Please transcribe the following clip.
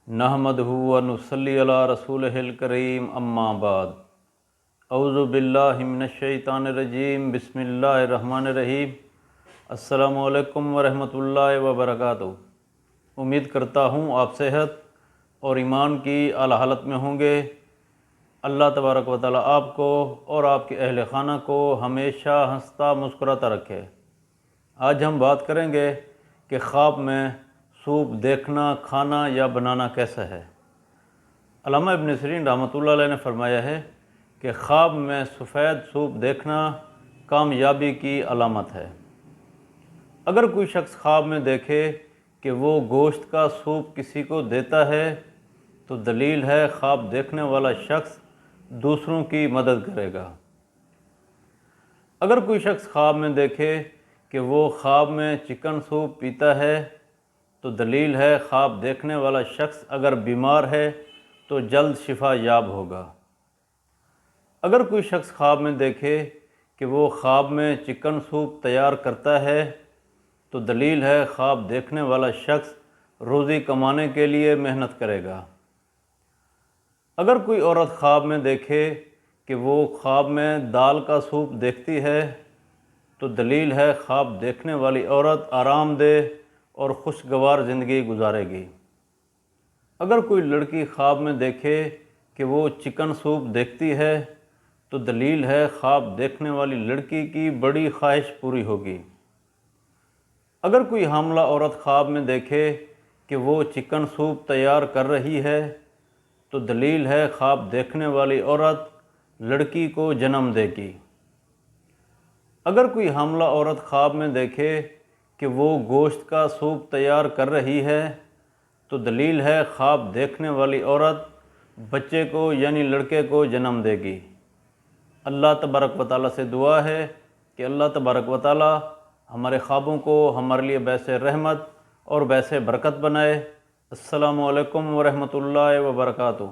نحمدہ و نصلی علی رسولہ الکریم اما بعد اعوذ باللہ من الشیطان الرجیم بسم اللہ الرحمن الرحیم السلام علیکم ورحمۃ اللہ وبرکاتہ۔ امید کرتا ہوں آپ صحت اور ایمان کی اعلیٰ حالت میں ہوں گے۔ اللہ تبارک و تعالیٰ آپ کو اور آپ کے اہل خانہ کو ہمیشہ ہنستا مسکراتا رکھے۔ آج ہم بات کریں گے کہ خواب میں سوپ دیکھنا، کھانا یا بنانا کیسا ہے۔ علامہ ابن سیرین رحمۃ اللہ علیہ نے فرمایا ہے کہ خواب میں سفید سوپ دیکھنا کامیابی کی علامت ہے۔ اگر کوئی شخص خواب میں دیکھے کہ وہ گوشت کا سوپ کسی کو دیتا ہے تو دلیل ہے خواب دیکھنے والا شخص دوسروں کی مدد کرے گا۔ اگر کوئی شخص خواب میں دیکھے کہ وہ خواب میں چکن سوپ پیتا ہے تو دلیل ہے خواب دیکھنے والا شخص اگر بیمار ہے تو جلد شفا یاب ہوگا۔ اگر کوئی شخص خواب میں دیکھے کہ وہ خواب میں چکن سوپ تیار کرتا ہے تو دلیل ہے خواب دیکھنے والا شخص روزی کمانے کے لیے محنت کرے گا۔ اگر کوئی عورت خواب میں دیکھے کہ وہ خواب میں دال کا سوپ دیکھتی ہے تو دلیل ہے خواب دیکھنے والی عورت آرام دہ اور خوشگوار زندگی گزارے گی۔ اگر کوئی لڑکی خواب میں دیکھے کہ وہ چکن سوپ دیکھتی ہے تو دلیل ہے خواب دیکھنے والی لڑکی کی بڑی خواہش پوری ہوگی۔ اگر کوئی حاملہ عورت خواب میں دیکھے کہ وہ چکن سوپ تیار کر رہی ہے تو دلیل ہے خواب دیکھنے والی عورت لڑکی کو جنم دے گی۔ اگر کوئی حاملہ عورت خواب میں دیکھے کہ وہ گوشت کا سوپ تیار کر رہی ہے تو دلیل ہے خواب دیکھنے والی عورت بچے کو یعنی لڑکے کو جنم دے گی۔ اللہ تبارک و تعالیٰ سے دعا ہے کہ اللہ تبارک و تعالیٰ ہمارے خوابوں کو ہمارے لیے باعث رحمت اور باعث برکت بنائے۔ السلام علیکم ورحمۃ اللہ وبرکاتہ۔